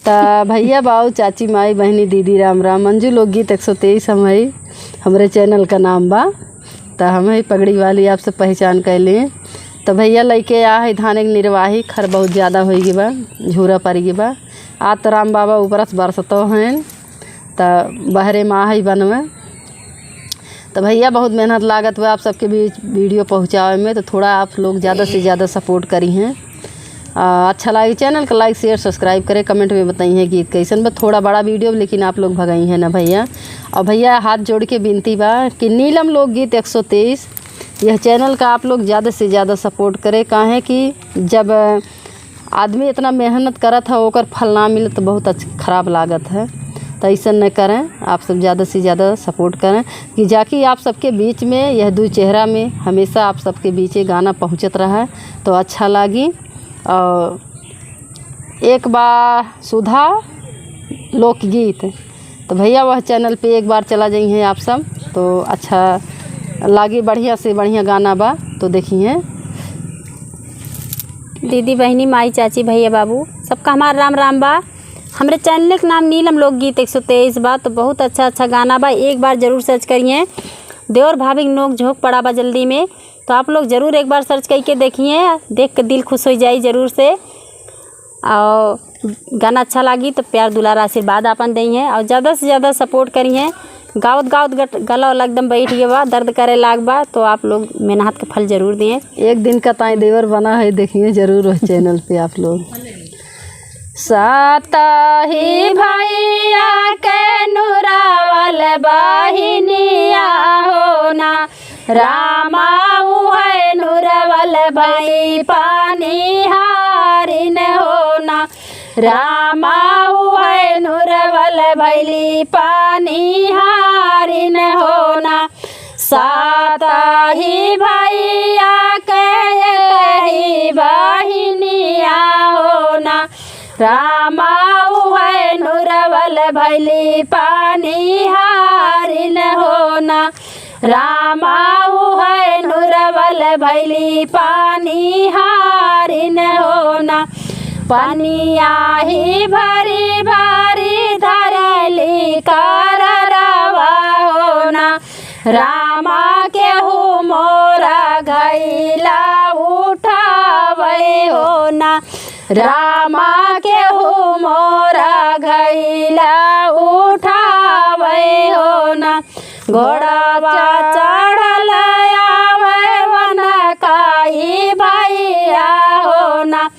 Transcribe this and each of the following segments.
भैया बाऊ चाची माई बहनी दीदी राम राम। मंजू लोकगीत 123 हमारे चैनल का नाम बा। तो हम ही पगड़ी वाली आपसे पहचान कर लिए। तो भैया लेके आ है धान के निर्वाही खर बहुत ज़्यादा हो गई बा, झूरा पड़ गई बा। आज तो राम बाबा ऊपर से बरसतो हैं तो बहरे माँ ही बनवे। तो भैया बहुत मेहनत लागत हुआ आप सबके बीच वीडियो पहुँचावे में। तो थोड़ा आप लोग ज़्यादा से ज़्यादा सपोर्ट करी हैं। अच्छा लगे चैनल का लाइक शेयर सब्सक्राइब करें, कमेंट में बताइए गीत कैसन बा। थोड़ा बड़ा वीडियो लेकिन आप लोग भगाई हैं ना भैया। और भैया हाथ जोड़ के विनती बा कि नीलम लोकगीत 123 यह चैनल का आप लोग ज़्यादा से ज़्यादा सपोर्ट करें। काहे कि जब आदमी इतना मेहनत करत है ओकर फल ना मिले तो बहुत ख़राब लागत है। तो ऐसा न करें, आप सब ज़्यादा से ज़्यादा सपोर्ट करें कि जाकि आप सबके बीच में यह दो चेहरा में हमेशा आप सबके बीच गाना पहुँचत रहा तो अच्छा लगी। और एक बार सुधा लोकगीत तो भैया वह चैनल पे एक बार चला जाइए आप सब तो अच्छा लागी। बढ़िया से बढ़िया गाना बा तो देखिए। दीदी बहनी माई चाची भैया बाबू सबका हमारा राम राम बा। हमारे चैनल का नाम नीलम लोकगीत 123 बा। तो बहुत अच्छा गाना बा, एक बार ज़रूर सर्च करिए। देवर भाभी नोक झोंक पड़ा बा जल्दी में, तो आप लोग ज़रूर एक बार सर्च करके देखिए, देख के दिल खुश हो जाए ज़रूर से। और गाना अच्छा लगी तो प्यार दुलार आशीर्वाद अपन दें और ज़्यादा से ज़्यादा सपोर्ट करिए। गावत गला वाला एकदम बैठ गया बा, दर्द करे लाग बा, तो आप लोग मेहनत का फल ज़रूर दिए। एक दिन का ताई देवर बना है, देखिए ज़रूर चैनल पे आप लोग। साताही भैया के नुरावल बहिनिया हो ना, रामा है नुरवल भई पानी हारिन हो ना, रामा है नुरवल भैली पानी हारिन हो ना। साताही भैया के बहिनिया हो ना, रामा है नुरवल भैली पानी हारिन हो ना, रामा है नुरवल भैली पानी हारिन हो ना। पनिया ही भरी भारी धरली करवा हो ना, रामा के हो मोरा घैला उठावे हो ना, रामा के हो मोरा घैला उठावे हो ना। घोड़ावा चढ़ल आवे वन काई भैया हो ना,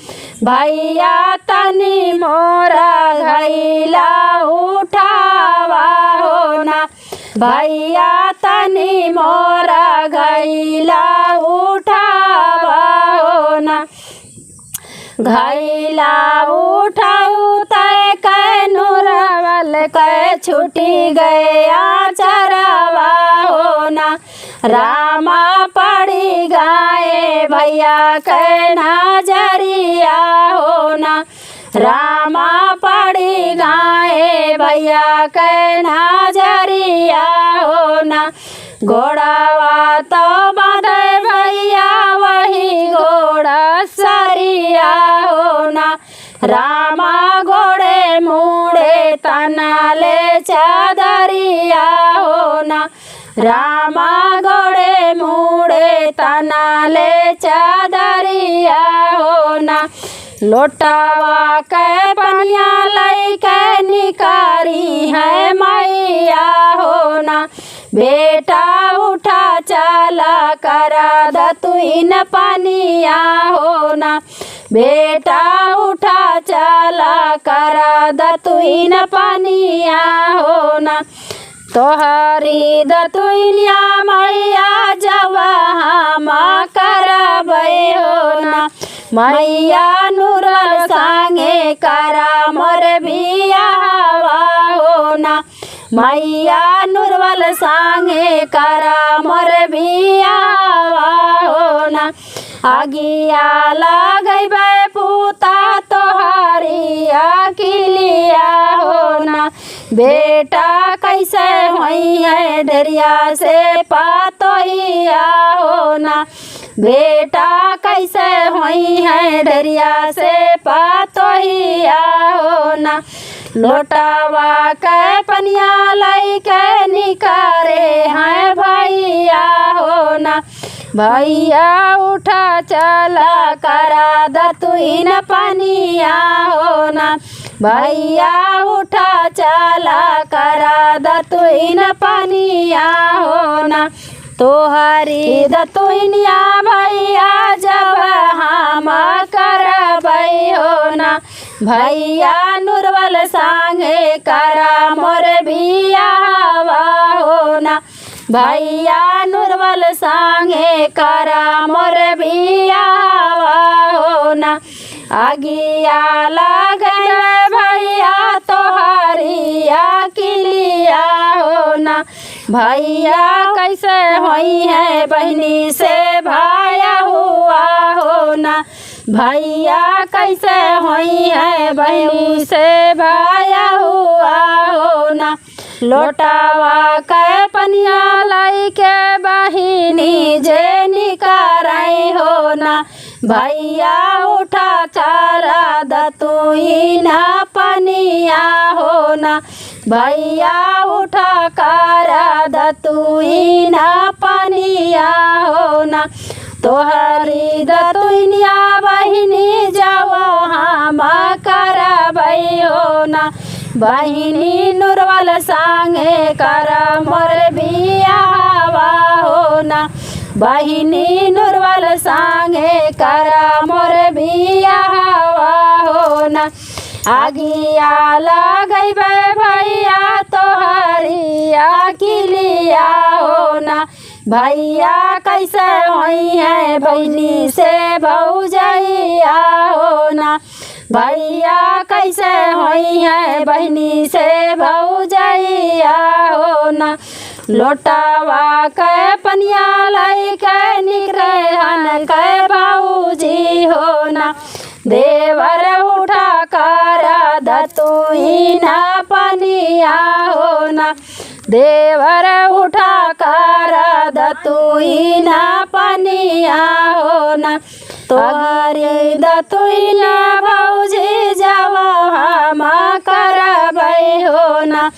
भैया तनी मोरा घैला उठावा हो ना, भैया तनी मोरा घैला उठावा हो ना। घैला उठाऊ तय कै नुरवल कै छुटी गया चरवा हो ना, रामा पड़ी गाए भैया कै नजरिया हो ना, रामा पड़ी गाए भैया कै नजरिया हो ना। घोड़ावा तो बांधे भैया वही घोड़ा सरिया हो ना, रामा घोड़े मुड़े तना ले चादरिया हो ना, रामा घोड़े मुड़े तना ले चादरिया हो ना। लोटावा के पनिया लई के निकारी है मैया हो ना, बेटा उठा चला करा दतुइन पानिया हो ना, बेटा उठा चला करा दतुइन पानिया हो ना। तोहरी दतुइनिया मैया जब माँ करबे हो ना, मैया नूरल संगे करा मोर बियावा हो ना, मैया नुरवल संगे करा मोर बियावा हो ना। आगिया लगैबे पूता तोहारी अकिलिया हो ना, बेटा कैसे होई है दरिया से पातोइया हो ना, बेटा कैसे होई है ढरिया से पतोहिया हो ना। लोटावा के पनिया लाई के निकारे हैं भैया हो ना। भैया उठा चला करा दतुइन पनिया हो ना। भैया उठा चला करा दतुइन पनिया हो ना। तोहरी दतुइनिया भैया जब हम करबै हो ना। भैया नुरवल सांगे करा मोर बियावा हो ना। भैया नुरवल सांगे करा मोर बियावा हो ना। आगिया लगल भैया तोहरी अकिलिया हो ना। भैया कैसे होई है बहनी से भाया हुआ हो ना। भैया कैसे होई है बहनी से भाया हुआ हो ना। लोटावा के पनिया लाई के बहिनी जे निकारै हो ना। भैया उठा चारा दतुइना पनिया हो ना। भैया उठा कारा दतुइना पनिया हो ना। तोहरी दतुइनिया बहिनी जाओ हम करबै हो ना। बहिनी नुरवल सांगे करा मोर बियावा हो ना। बहिनी नुरवल सांगे करा मोर बियावा हो ना। आगिया लगैबै भैया तोहरी अकिलिया हो ना। भैया कैसे होई है बहनी से भौजैया हो ना। भैया कैसे होई है बहनी से भौजैया हो ना। लोटावा के पनिया लाई के निकरे हन के भौजी हो ना। देवर उठा करा दतुइना पनिया हो ना। देवर उठा करा दतुइना पनिया हो ना। तोहरी दतुइना भौजी जाव हम करबै हो ना।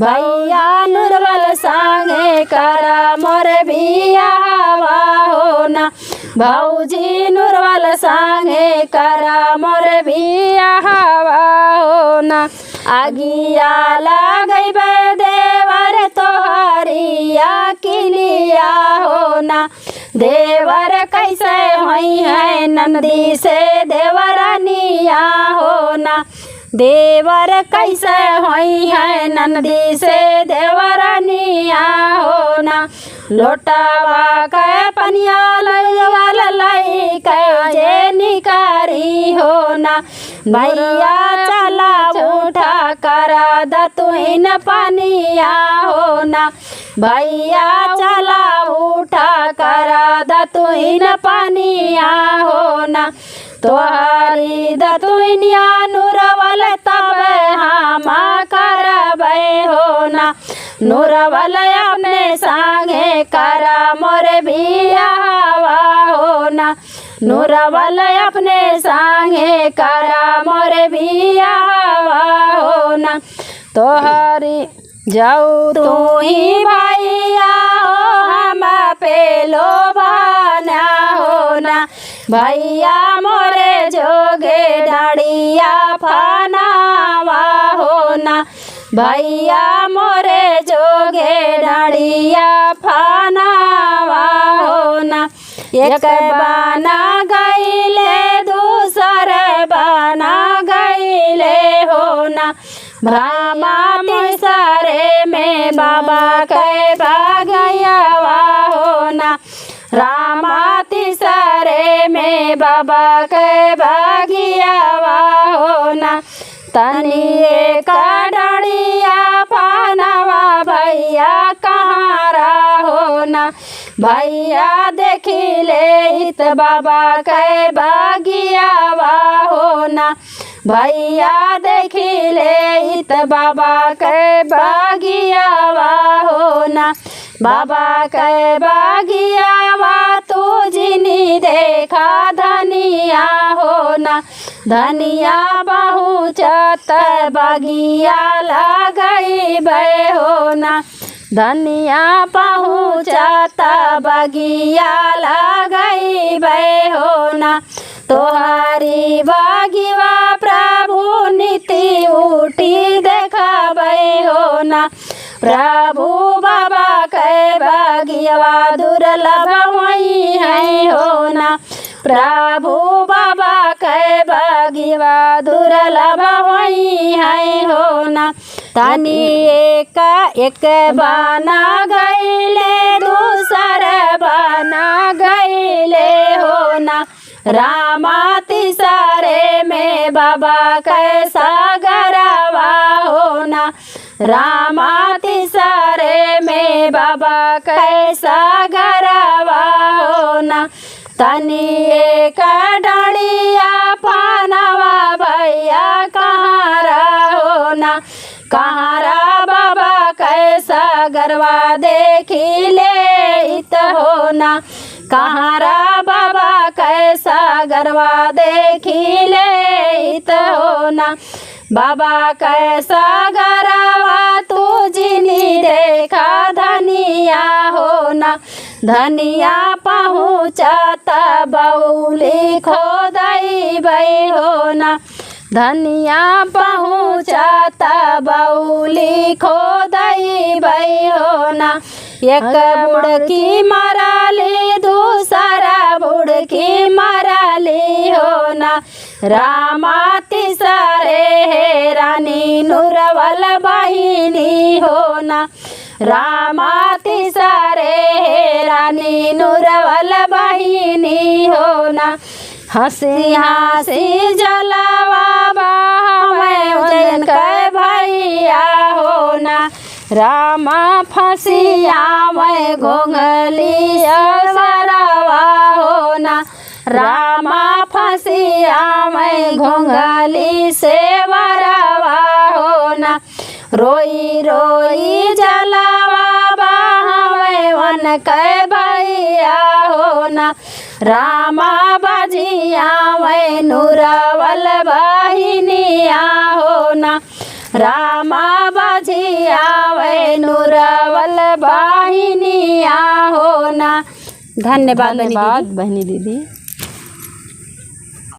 भैया नुरवल सांगे करा मोर बियावा हो ना। भौजी नुरवल सांगे करा मोर बियावा हो ना। आगिया लगैबै देवर तोहरी अकिलिया हो ना। देवर कैसे होई है नंदी से देवरानिया हो ना। देवर कैसे होई है नंदी से देवरानिया हो ना। लोटावा के पनिया लैवाल लाई के जे निकारी हो ना। भैया चला उठा करा दतुइन पनिया हो ना। भैया चला उठा करा दतुइन पनिया हो ना। तोहरी दतुइनिया नुरवल तब हम करबै हो ना। नुरवल अपने सांगे करा मोर बियावा हो ना। नुरवल अपने सांगे करा मोर बियावा हो ना। तोहरी जाऊ तू ही भैया हो हम पे लोभाना हो ना। भैया मोरे जोगे डाड़िया फनावा हो ना। भैया मोरे जोगे डाड़िया फनावा हो ना। एक बाना गईले दूसर बाना गईले हो ना। ब्रह्मा तीसरे में बाबा के बागैयावा हो ना। रामा तीसरे में बाबा के बागियावा हो ना। तनी एक डड़िया पानवा भैया कहाँ रहो ना। भैया देखी ले हित बाबा के बागियावा हो ना। भैया देखी ले हित बाबा के बागियावा हो ना। बाबा के बागियावा तू जिनी देखा धनिया हो ना। धनिया पहुँचत बगिया लगइबै हो ना। धनिया पहुँचत बगिया लगइबै हो ना। तोहारी बगिवा प्रभु नीति उठी देखबै हो ना। प्रभु बाबा के बगिया दुर्लभ होई है हो ना। प्रभु बाबा के बगिया दुर्लभ होई है हो ना। तनी एक बना गईले दूसर बना गईले हो ना। रामा तिसरे में बाबा कैसा गरवा हो ना। रामा तिसरे में बाबा कैसा गरवा हो ना। तनी एक डड़िया पानवा भैया कहाँ रहो ना। कहाँ रा बाबा कैसा गरवा देखी ले इत हो ना। कहाँ रा बाबा कैसा गरवा देखी ले इत हो ना। बाबा कैसा गरवा तू जिनी देखा धनिया हो ना। धनिया पहुँचत बउली खोदैबै हो ना। धनिया पहुँचत बउली खोदैबै हो ना। एक बुड़की मराली दूसरा बुड़की मराली हो ना। रामा तिसरे हे रानी नुरवल बहिनी हो ना। रामा तिसरे हे रानी नुरवल बहिनी हो ना। हंसी हंसी जलवा बहावे उजैन के भैया हो ना। रामा फंसिया में घोंघली सरवा हो ना। रामा फंसिया में घोंघली से वरवा हो ना। रोई रोई जलवा बहावे वन के भैया हो ना। रामा बजिया में नूरवल बहिनिया हो ना। रामा बजिया में नूरवल बहिनिया हो ना। धन्यवाद बहनी दीदी।